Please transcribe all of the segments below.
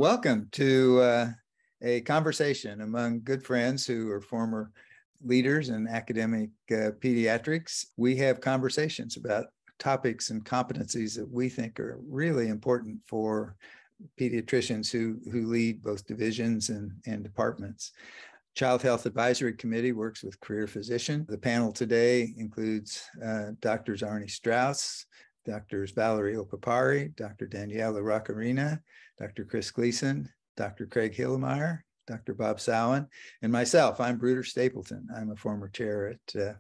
Welcome to a conversation among good friends who are former leaders in academic pediatrics. We have conversations about topics and competencies that we think are really important for pediatricians who lead both divisions and departments. Child Health Advisory Committee works with career physicians. The panel today includes Drs. Arnie Strauss, Drs. Valerie Opapari, Dr. Danielle Laraque-Arena, Dr. Chris Gleason, Dr. Craig Hillemeyer, Dr. Bob Sowen, and myself. I'm Bruder Stapleton. I'm a former chair at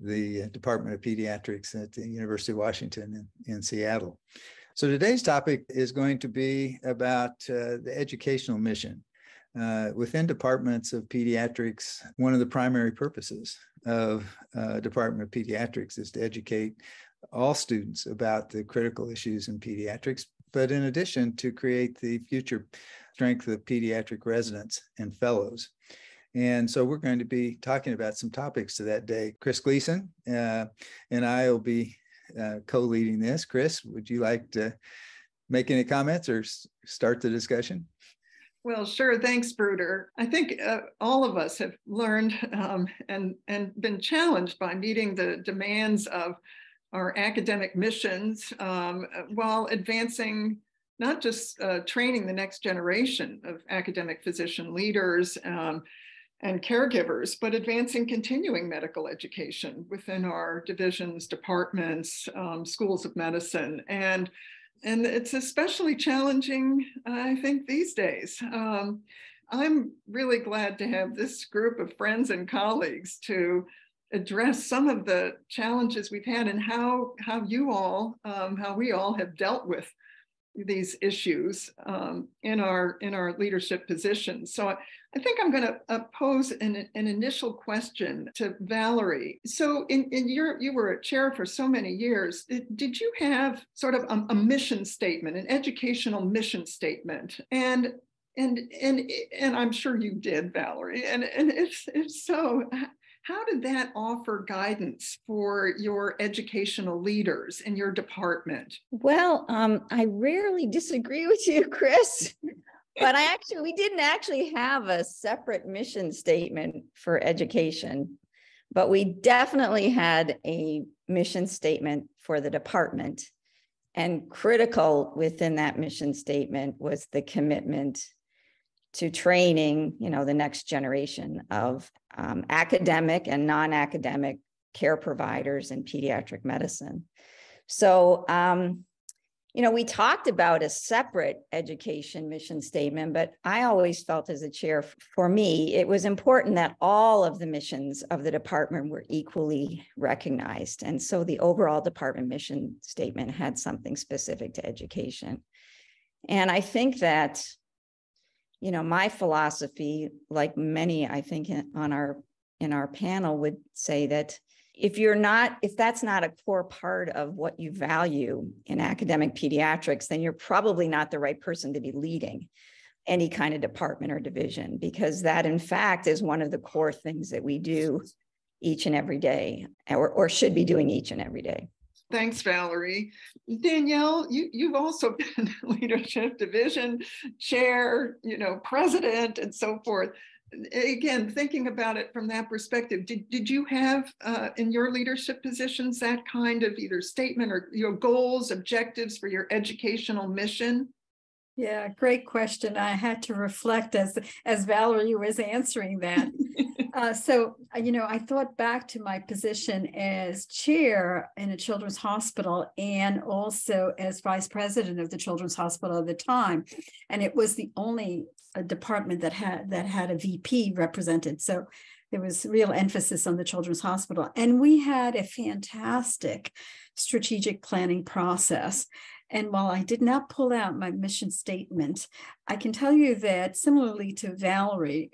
the Department of Pediatrics at the University of Washington in Seattle. So today's topic is going to be about the educational mission. Within departments of pediatrics, one of the primary purposes of Department of Pediatrics is to educate all students about the critical issues in pediatrics, but in addition to create the future strength of pediatric residents and fellows. And so we're going to be talking about some topics to that day. Chris Gleason and I will be co-leading this. Chris, would you like to make any comments or start the discussion? Well, sure. Thanks, Bruder. I think all of us have learned and been challenged by meeting the demands of our academic missions while advancing not just training the next generation of academic physician leaders and caregivers, but advancing continuing medical education within our divisions, departments, schools of medicine. And it's especially challenging, I think, these days. I'm really glad to have this group of friends and colleagues to address some of the challenges we've had and how we all have dealt with these issues in our leadership positions. So I think I'm going to pose an initial question to Valerie. So you were a chair for so many years. Did you have sort of a mission statement, an educational mission statement? And I'm sure you did, Valerie. And if so, how did that offer guidance for your educational leaders in your department? Well, I rarely disagree with you, Chris, but we didn't actually have a separate mission statement for education, but we definitely had a mission statement for the department. And critical within that mission statement was the commitment to training, the next generation of academic and non-academic care providers in pediatric medicine. So, we talked about a separate education mission statement, but I always felt as a chair, for me, it was important that all of the missions of the department were equally recognized. And so the overall department mission statement had something specific to education. And I think that my philosophy, like many, I think, in our panel would say that if that's not a core part of what you value in academic pediatrics, then you're probably not the right person to be leading any kind of department or division, because that, in fact, is one of the core things that we do each and every day, or should be doing each and every day. Thanks, Valerie. Danielle, you've also been leadership division chair, president, and so forth. Again, thinking about it from that perspective, did you have in your leadership positions that kind of either statement or your goals, objectives for your educational mission? Yeah, great question. I had to reflect as Valerie was answering that. So, I thought back to my position as chair in a children's hospital and also as vice president of the children's hospital at the time. And it was the only department that had a VP represented. So there was real emphasis on the children's hospital. And we had a fantastic strategic planning process. And while I did not pull out my mission statement, I can tell you that similarly to Valerie,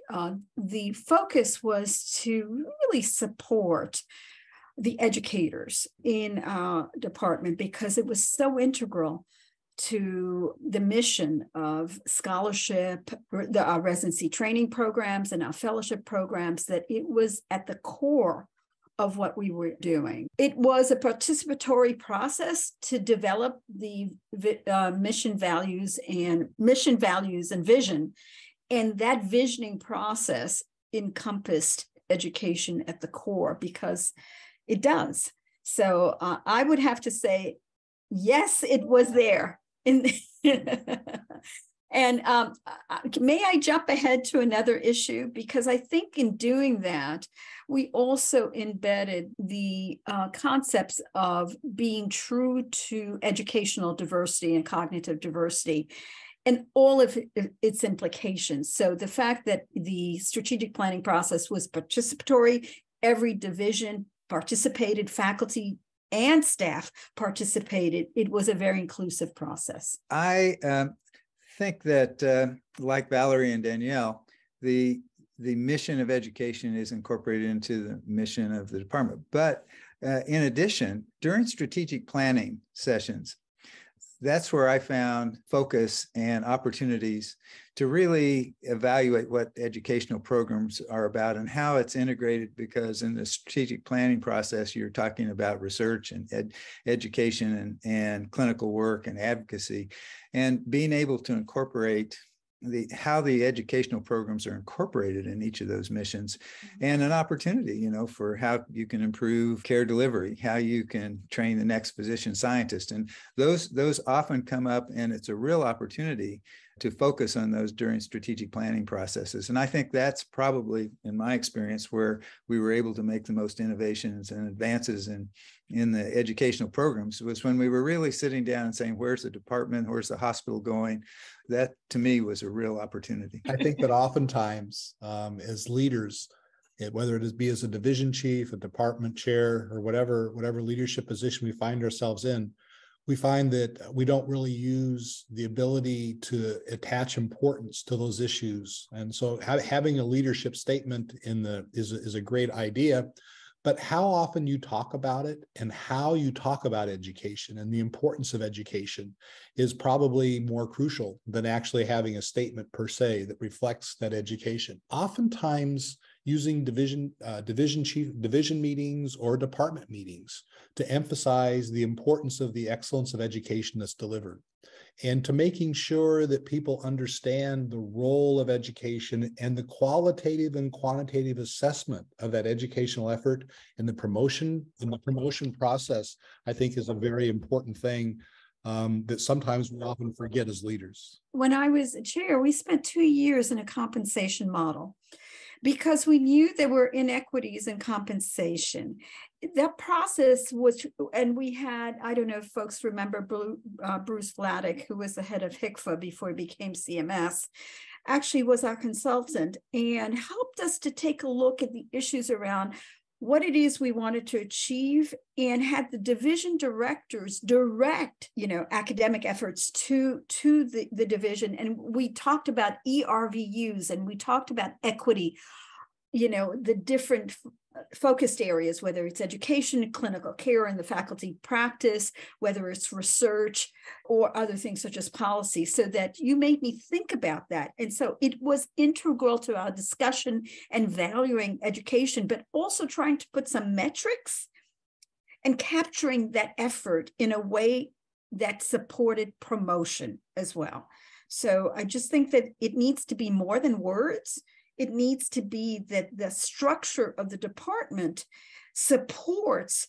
the focus was to really support the educators in our department because it was so integral to the mission of scholarship, our residency training programs and our fellowship programs, that it was at the core of what we were doing. It was a participatory process to develop the mission values and vision. And that visioning process encompassed education at the core, because it does. So I would have to say, yes, it was there. And may I jump ahead to another issue? Because I think in doing that, we also embedded the concepts of being true to educational diversity and cognitive diversity and all of its implications. So the fact that the strategic planning process was participatory, every division participated, faculty and staff participated. It was a very inclusive process. I think that, like Valerie and Danielle, the mission of education is incorporated into the mission of the department. But in addition, during strategic planning sessions, that's where I found focus and opportunities to really evaluate what educational programs are about and how it's integrated, because in the strategic planning process, you're talking about research and education and clinical work and advocacy, and being able to incorporate how the educational programs are incorporated in each of those missions, and an opportunity, for how you can improve care delivery, how you can train the next physician scientist. And those often come up, and it's a real opportunity to focus on those during strategic planning processes. And I think that's probably, in my experience, where we were able to make the most innovations and advances in the educational programs, was when we were really sitting down and saying, where's the department, where's the hospital going? That, to me, was a real opportunity. I think that oftentimes, as leaders, whether it be as a division chief, a department chair, or whatever leadership position we find ourselves in, we find that we don't really use the ability to attach importance to those issues. And so having a leadership statement is a great idea, but how often you talk about it and how you talk about education and the importance of education is probably more crucial than actually having a statement per se that reflects that education. Oftentimes, using division meetings or department meetings to emphasize the importance of the excellence of education that's delivered, and to making sure that people understand the role of education and the qualitative and quantitative assessment of that educational effort in the promotion process, I think is a very important thing that sometimes we often forget as leaders. When I was chair, we spent 2 years in a compensation model, because we knew there were inequities in compensation. That process was, and we had, I don't know if folks remember Bruce Vladeck, who was the head of HCFA before he became CMS, actually was our consultant and helped us to take a look at the issues around what it is we wanted to achieve, and had the division directors direct, academic efforts to the division. And we talked about ERVUs, and we talked about equity, the different focused areas, whether it's education, clinical care, and the faculty practice, whether it's research or other things such as policy, so that you made me think about that. And so it was integral to our discussion and valuing education, but also trying to put some metrics and capturing that effort in a way that supported promotion as well. So I just think that it needs to be more than words. It needs to be that the structure of the department supports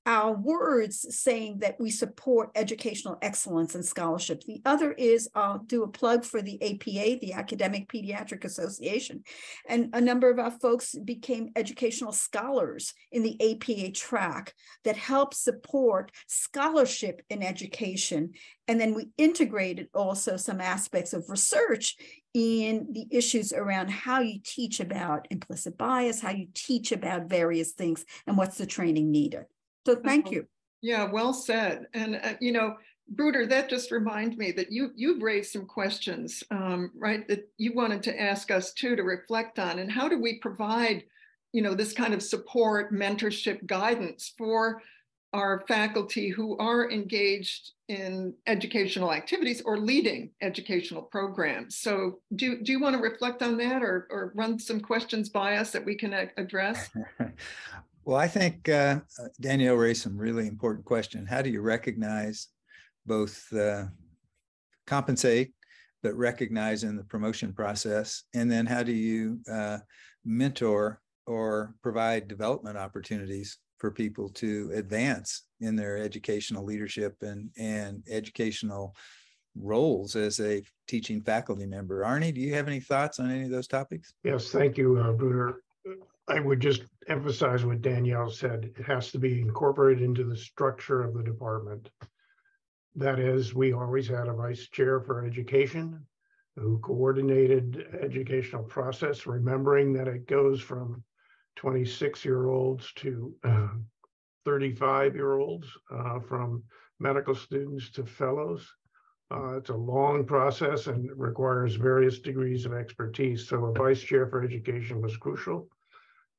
our words, saying that we support educational excellence and scholarship. The other is, I'll do a plug for the APA, the Academic Pediatric Association. And a number of our folks became educational scholars in the APA track that help support scholarship in education. And then we integrated also some aspects of research in the issues around how you teach about implicit bias, how you teach about various things, and what's the training needed. So thank you. Yeah, well said. And, Bruder, that just reminds me that you've raised some questions, right, that you wanted to ask us too, to reflect on. And how do we provide, this kind of support, mentorship, guidance for our faculty who are engaged in educational activities or leading educational programs? So do you want to reflect on that, or run some questions by us that we can address? Well, I think Danielle raised some really important question. How do you recognize both compensate, but recognize in the promotion process? And then how do you mentor or provide development opportunities for people to advance in their educational leadership and educational roles as a teaching faculty member? Arnie, do you have any thoughts on any of those topics? Yes, thank you, Bruder. I would just emphasize what Danielle said. It has to be incorporated into the structure of the department. That is, we always had a vice chair for education who coordinated educational process, remembering that it goes from 26-year-olds to 35-year-olds, from medical students to fellows. It's a long process and it requires various degrees of expertise. So a vice chair for education was crucial.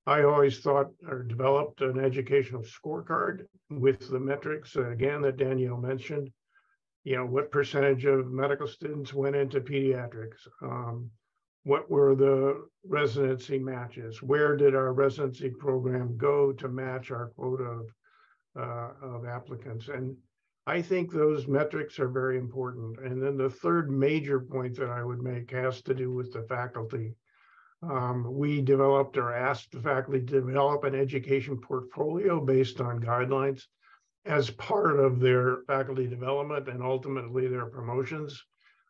I always thought or developed an educational scorecard with the metrics, again, that Danielle mentioned. You know, what percentage of medical students went into pediatrics? What were the residency matches? Where did our residency program go to match our quota of applicants? And I think those metrics are very important. And then the third major point that I would make has to do with the faculty. We developed or asked the faculty to develop an education portfolio based on guidelines as part of their faculty development and ultimately their promotions,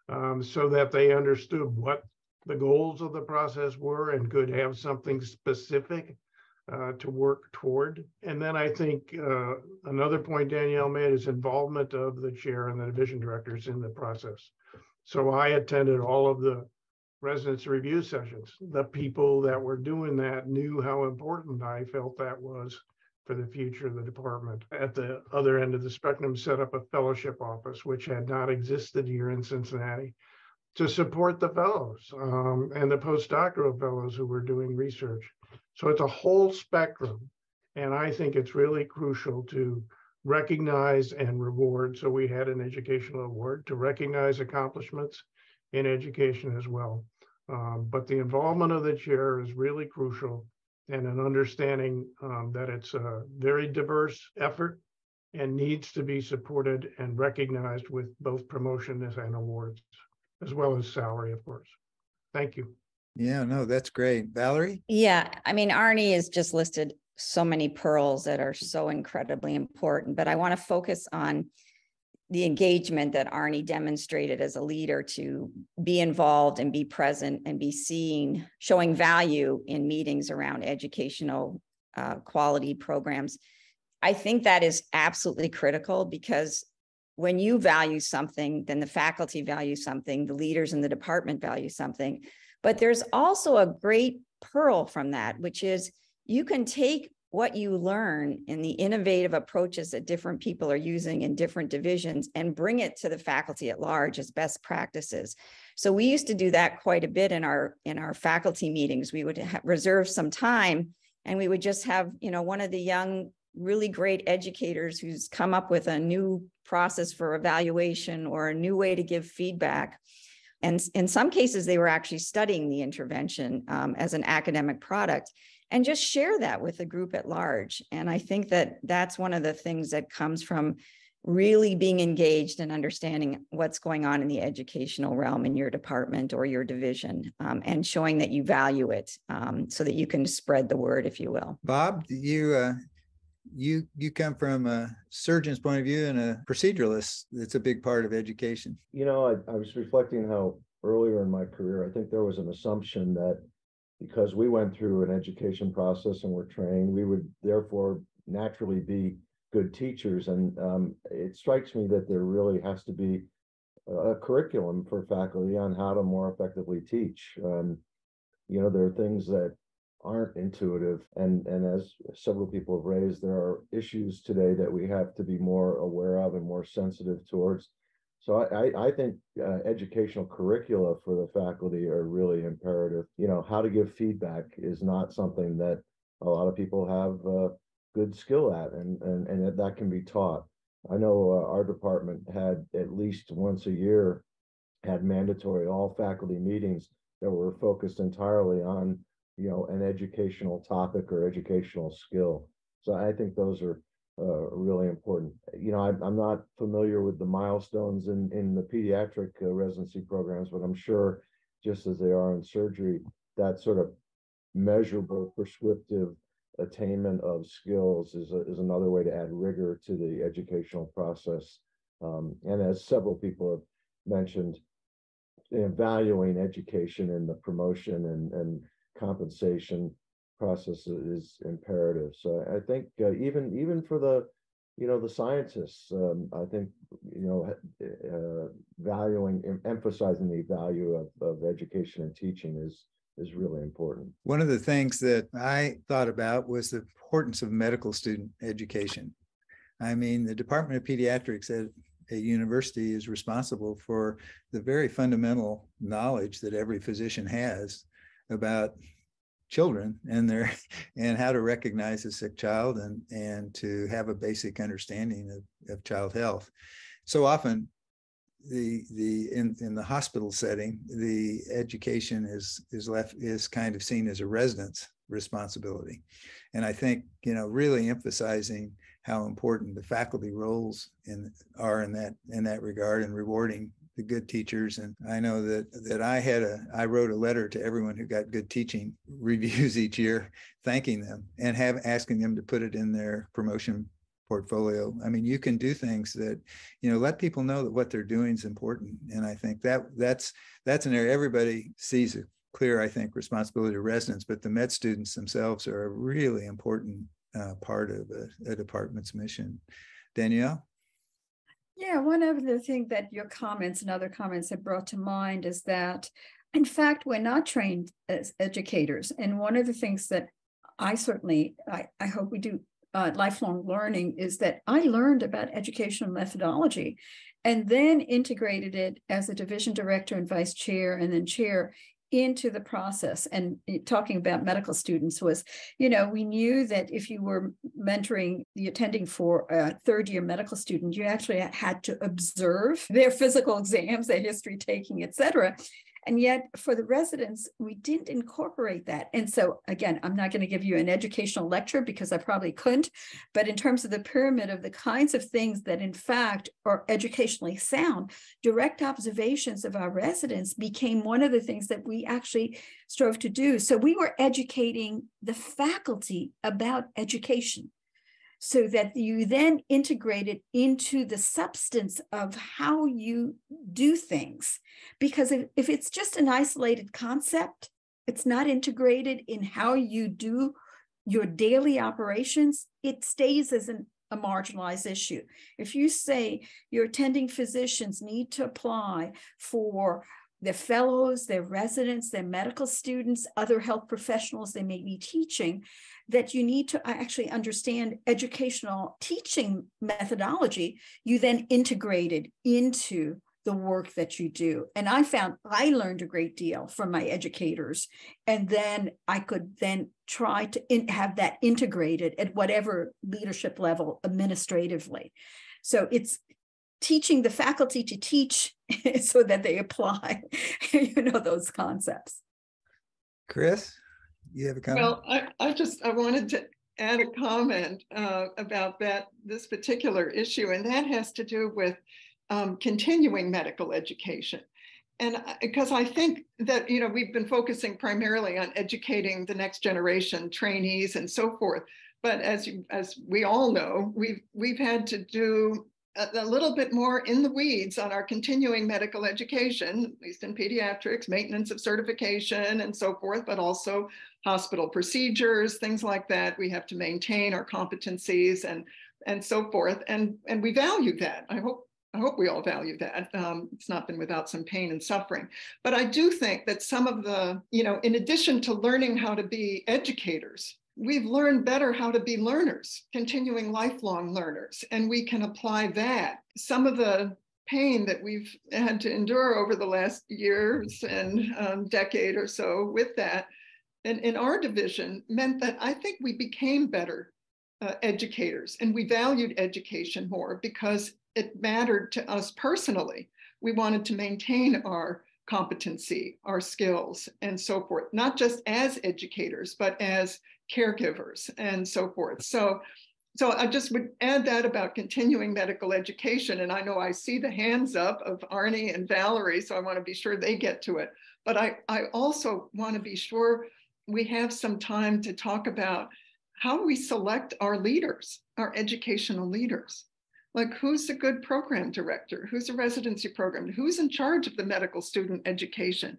so that they understood what the goals of the process were and could have something specific to work toward. And then I think another point Danielle made is involvement of the chair and the division directors in the process. So I attended all of the residency review sessions. The people that were doing that knew how important I felt that was for the future of the department. At the other end of the spectrum, set up a fellowship office, which had not existed here in Cincinnati, to support the fellows and the postdoctoral fellows who were doing research. So it's a whole spectrum. And I think it's really crucial to recognize and reward. So we had an educational award to recognize accomplishments in education as well. But the involvement of the chair is really crucial, and an understanding that it's a very diverse effort and needs to be supported and recognized with both promotions and awards, as well as salary, of course. Thank you. Yeah, no, that's great. Valerie? Yeah, I mean, Arnie has just listed so many pearls that are so incredibly important, but I want to focus on the engagement that Arnie demonstrated as a leader to be involved and be present and be seen, showing value in meetings around educational quality programs. I think that is absolutely critical, because when you value something, then the faculty value something, the leaders in the department value something. But there's also a great pearl from that, which is you can take what you learn in the innovative approaches that different people are using in different divisions and bring it to the faculty at large as best practices. So we used to do that quite a bit in our faculty meetings. We would reserve some time and we would just have, you know, one of the young, really great educators who's come up with a new process for evaluation or a new way to give feedback. And in some cases, they were actually studying the intervention as an academic product, and just share that with the group at large. And I think that that's one of the things that comes from really being engaged and understanding what's going on in the educational realm in your department or your division, and showing that you value it, so that you can spread the word, if you will. Bob, you come from a surgeon's point of view and a proceduralist. It's a big part of education. You know, I was reflecting how earlier in my career, I think there was an assumption that because we went through an education process and were trained, we would therefore naturally be good teachers. And it strikes me that there really has to be a curriculum for faculty on how to more effectively teach. You know, there are things that aren't intuitive. And as several people have raised, there are issues today that we have to be more aware of and more sensitive towards. So I think educational curricula for the faculty are really imperative. You know, how to give feedback is not something that a lot of people have good skill at, and that can be taught. I know our department had at least once a year had mandatory all faculty meetings that were focused entirely on, you know, an educational topic or educational skill. So I think those are really important. You know, I'm not familiar with the milestones in the pediatric residency programs, but I'm sure, just as they are in surgery, that sort of measurable prescriptive attainment of skills is another way to add rigor to the educational process. And as several people have mentioned, valuing education and the promotion and compensation process is imperative. So I think even for the the scientists, I think emphasizing the value of education and teaching is really important. One of the things that I thought about was the importance of medical student education. I mean, the Department of Pediatrics at a university is responsible for the very fundamental knowledge that every physician has about children and how to recognize a sick child and to have a basic understanding of child health. So often in the hospital setting, the education is kind of seen as a resident's responsibility. And I think, really emphasizing how important the faculty roles are in that regard, and rewarding the good teachers. And I know that I wrote a letter to everyone who got good teaching reviews each year, thanking them and asking them to put it in their promotion portfolio. I mean, you can do things that, let people know that what they're doing is important. And I think that's an area everybody sees a clear, I think, responsibility to residents, but the med students themselves are a really important part of a department's mission. Danielle? Yeah, one of the things that your comments and other comments have brought to mind is that, in fact, we're not trained as educators. And one of the things that I hope we do lifelong learning is that I learned about educational methodology and then integrated it as a division director and vice chair and then chair into the process. And talking about medical students was, we knew that if you were attending for a third-year medical student, you actually had to observe their physical exams, their history taking, et cetera. And yet for the residents, we didn't incorporate that. And so again, I'm not going to give you an educational lecture because I probably couldn't, but in terms of the pyramid of the kinds of things that in fact are educationally sound, direct observations of our residents became one of the things that we actually strove to do. So we were educating the faculty about education, so that you then integrate it into the substance of how you do things. Because if it's just an isolated concept, it's not integrated in how you do your daily operations, it stays as a marginalized issue. If you say your attending physicians need to apply for their fellows, their residents, their medical students, other health professionals they may be teaching, that you need to actually understand educational teaching methodology, you then integrate it into the work that you do. And I learned a great deal from my educators, and then I could then try to have that integrated at whatever leadership level administratively. So it's teaching the faculty to teach so that they apply, those concepts. Chris, you have a comment? Well, I wanted to add a comment about this particular issue, and that has to do with continuing medical education. And because I think that, we've been focusing primarily on educating the next generation trainees and so forth. But as we all know, we've had to do a little bit more in the weeds on our continuing medical education, at least in pediatrics, maintenance of certification and so forth, but also hospital procedures, things like that. We have to maintain our competencies and so forth. And we value that. I hope we all value that. It's not been without some pain and suffering. But I do think that some of the, in addition to learning how to be educators, we've learned better how to be learners, continuing lifelong learners, and we can apply that. Some of the pain that we've had to endure over the last years and decade or so with that, and in our division, meant that I think we became better educators, and we valued education more because it mattered to us personally. We wanted to maintain our competency, our skills, and so forth, not just as educators, but as caregivers and so forth. So I just would add that about continuing medical education. And I know I see the hands up of Arnie and Valerie, so I want to be sure they get to it. But I also want to be sure we have some time to talk about how we select our leaders, our educational leaders. Like, who's a good program director? Who's a residency program? Who's in charge of the medical student education?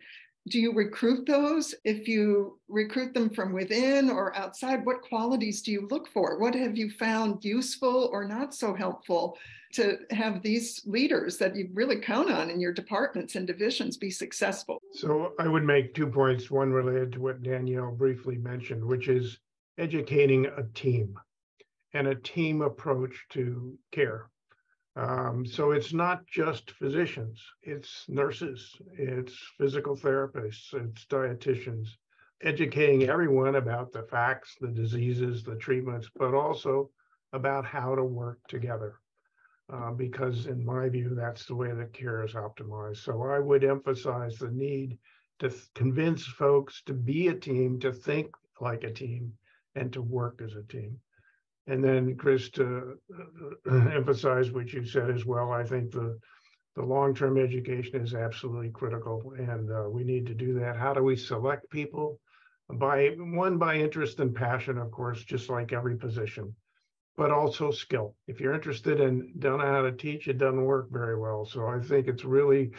Do you recruit those? If you recruit them from within or outside, what qualities do you look for? What have you found useful or not so helpful to have these leaders that you really count on in your departments and divisions be successful? So I would make 2 points, one related to what Danielle briefly mentioned, which is educating a team and a team approach to care. So it's not just physicians, it's nurses, it's physical therapists, it's dietitians, educating everyone about the facts, the diseases, the treatments, but also about how to work together. Because in my view, that's the way that care is optimized. So I would emphasize the need to convince folks to be a team, to think like a team, and to work as a team. And then, Chris, to emphasize what you said as well, I think the long-term education is absolutely critical, and we need to do that. How do we select people? By interest and passion, of course, just like every position, but also skill. If you're interested and don't know how to teach, it doesn't work very well. So I think it's really,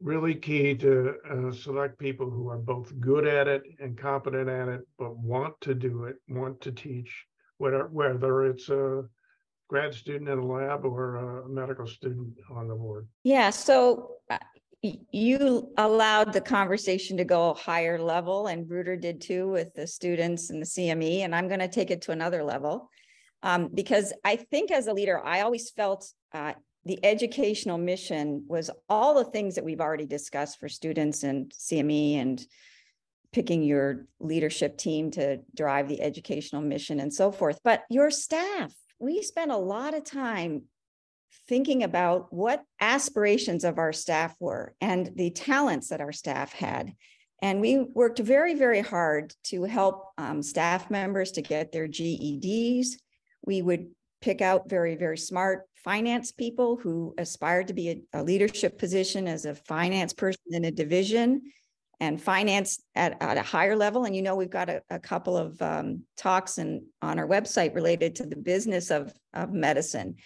really key to select people who are both good at it and competent at it, but want to do it, want to teach, whether it's a grad student in a lab or a medical student on the board. Yeah, so you allowed the conversation to go higher level, and Bruder did too with the students and the CME, and I'm going to take it to another level because I think as a leader, I always felt the educational mission was all the things that we've already discussed for students and CME and picking your leadership team to drive the educational mission and so forth. But your staff, we spent a lot of time thinking about what aspirations of our staff were and the talents that our staff had. And we worked very, very hard to help staff members to get their GEDs. We would pick out very, very smart finance people who aspired to be a leadership position as a finance person in a division and finance at a higher level. And, you know, we've got a couple of talks on our website related to the business of medicine.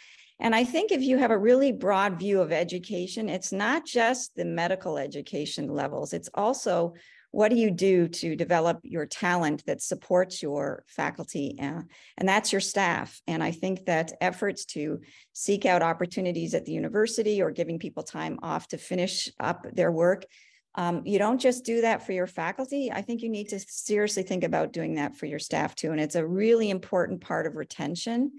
And I think if you have a really broad view of education, it's not just the medical education levels, it's also what do you do to develop your talent that supports your faculty? And that's your staff. And I think that efforts to seek out opportunities at the university or giving people time off to finish up their work, you don't just do that for your faculty. I think you need to seriously think about doing that for your staff too. And it's a really important part of retention.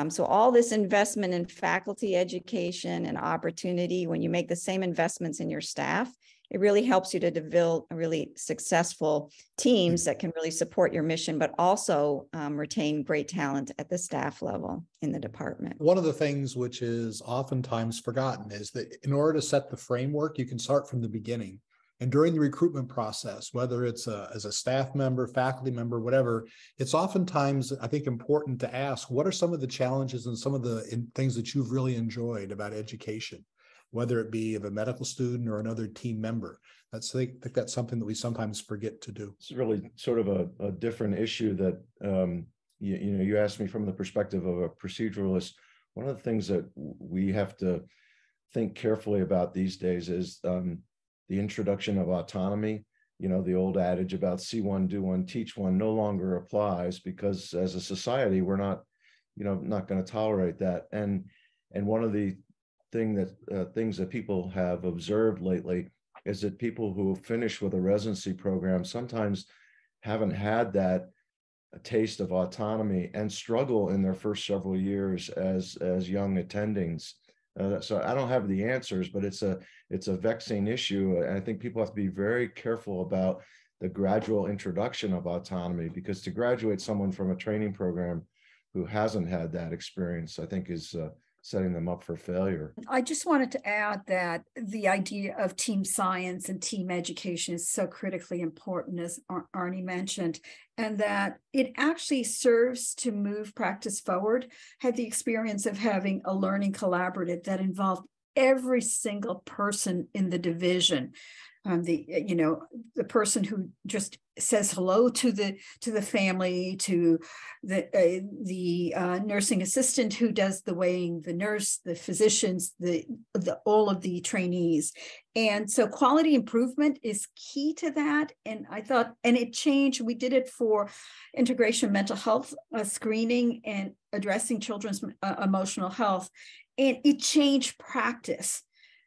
So all this investment in faculty education and opportunity, when you make the same investments in your staff, it really helps you to develop really successful teams that can really support your mission, but also retain great talent at the staff level in the department. One of the things which is oftentimes forgotten is that in order to set the framework, you can start from the beginning. And during the recruitment process, whether it's as a staff member, faculty member, whatever, it's oftentimes, I think, important to ask, what are some of the challenges and some of the things that you've really enjoyed about education, whether it be of a medical student or another team member? I think that's something that we sometimes forget to do. It's really sort of a different issue that, you asked me from the perspective of a proceduralist. One of the things that we have to think carefully about these days is the introduction of autonomy. You know, the old adage about see one, do one, teach one no longer applies, because as a society, we're not going to tolerate that. And one of the things that people have observed lately is that people who finish with a residency program sometimes haven't had that taste of autonomy and struggle in their first several years as young attendings. So I don't have the answers, but it's a vexing issue. And I think people have to be very careful about the gradual introduction of autonomy, because to graduate someone from a training program who hasn't had that experience, I think is setting them up for failure. I just wanted to add that the idea of team science and team education is so critically important, as Arnie mentioned, and that it actually serves to move practice forward. Had the experience of having a learning collaborative that involved every single person in the division. The person who just says hello to the family, to the nursing assistant who does the weighing, the nurse, the physicians, all of the trainees. And so quality improvement is key to that. And I thought, and it changed. We did it for integration mental health screening and addressing children's emotional health. And it changed practice,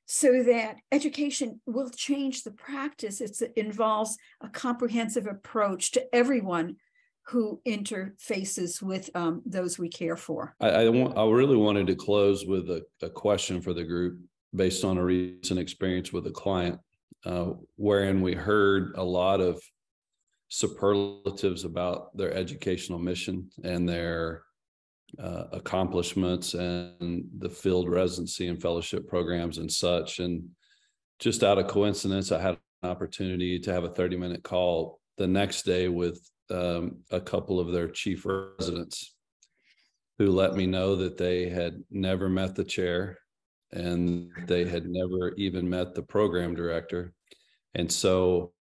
so that education will change the practice. It involves a comprehensive approach to everyone who interfaces with those we care for. I really wanted to close with a question for the group based on a recent experience with a client, wherein we heard a lot of superlatives about their educational mission and their accomplishments and the field residency and fellowship programs and such. And just out of coincidence, I had an opportunity to have a 30-minute call the next day with a couple of their chief residents who let me know that they had never met the chair and they had never even met the program director. And so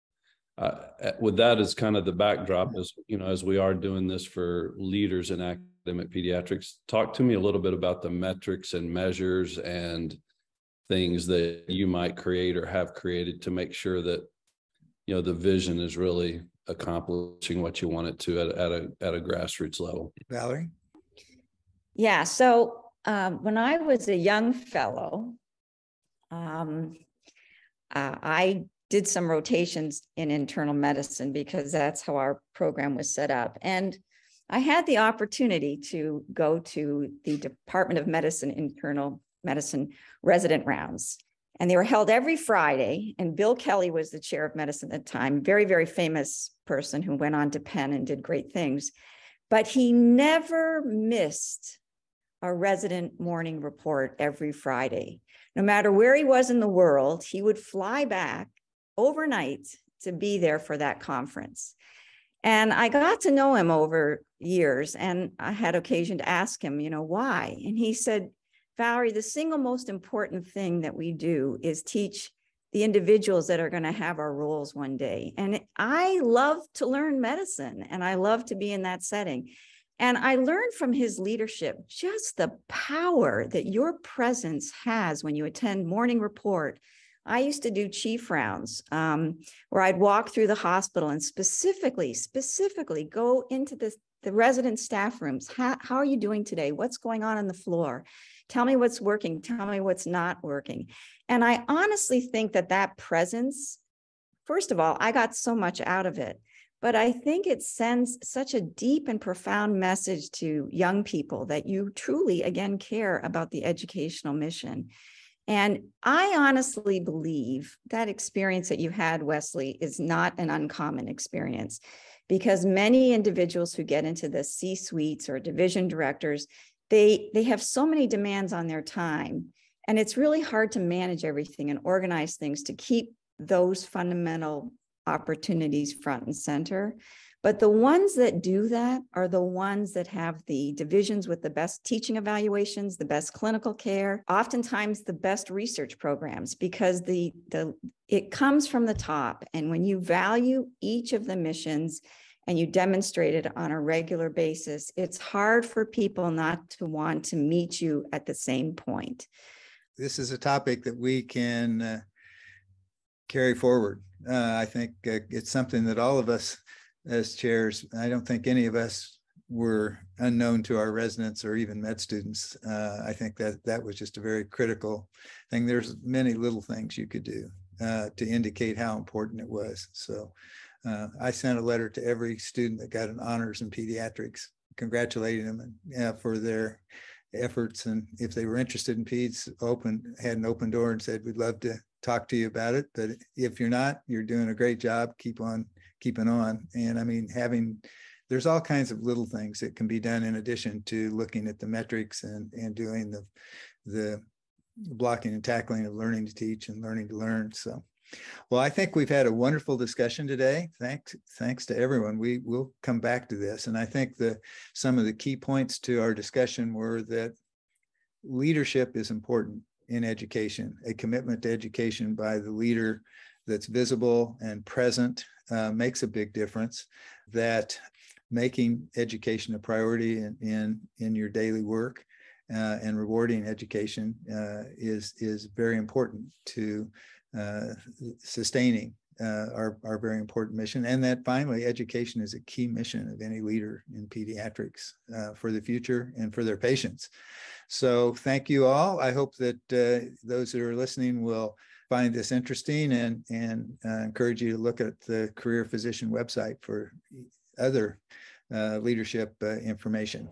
with that as kind of the backdrop, as we are doing this for leaders in academic pediatrics, talk to me a little bit about the metrics and measures and things that you might create or have created to make sure that, the vision is really accomplishing what you want it to at a grassroots level. Valerie? Yeah, so when I was a young fellow, I did some rotations in internal medicine because that's how our program was set up. And I had the opportunity to go to the Department of Medicine internal medicine resident rounds. And they were held every Friday. And Bill Kelly was the chair of medicine at the time, very, very famous person who went on to Penn and did great things. But he never missed a resident morning report every Friday. No matter where he was in the world, he would fly back overnight to be there for that conference. And I got to know him over years, and I had occasion to ask him, why? And he said, Valerie, the single most important thing that we do is teach the individuals that are going to have our roles one day. And I love to learn medicine, and I love to be in that setting. And I learned from his leadership just the power that your presence has when you attend morning report. I used to do chief rounds where I'd walk through the hospital and specifically go into the resident staff rooms. How are you doing today? What's going on the floor? Tell me what's working. Tell me what's not working. And I honestly think that presence, first of all, I got so much out of it. But I think it sends such a deep and profound message to young people that you truly, again, care about the educational mission. And I honestly believe that experience that you had, Wesley, is not an uncommon experience, because many individuals who get into the C-suites or division directors, they have so many demands on their time. And it's really hard to manage everything and organize things to keep those fundamental opportunities front and center. But the ones that do that are the ones that have the divisions with the best teaching evaluations, the best clinical care, oftentimes the best research programs, because it comes from the top. And when you value each of the missions and you demonstrate it on a regular basis, it's hard for people not to want to meet you at the same point. This is a topic that we can carry forward. I think it's something that all of us as chairs, I don't think any of us were unknown to our residents or even med students. I think that was just a very critical thing. There's many little things you could do to indicate how important it was. So I sent a letter to every student that got an honors in pediatrics, congratulating them for their efforts. And if they were interested in peds, had an open door and said, we'd love to talk to you about it. But if you're not, you're doing a great job. Keep on keeping on. And I mean, there's all kinds of little things that can be done in addition to looking at the metrics and doing the blocking and tackling of learning to teach and learning to learn. So, well, I think we've had a wonderful discussion today. Thanks to everyone. We will come back to this. And I think some of the key points to our discussion were that leadership is important in education. A commitment to education by the leader that's visible and present makes a big difference. That making education a priority in your daily work and rewarding education is very important to sustaining our very important mission. And that finally, education is a key mission of any leader in pediatrics for the future and for their patients. So thank you all. I hope that those that are listening will find this interesting and encourage you to look at the career physician website for other leadership information.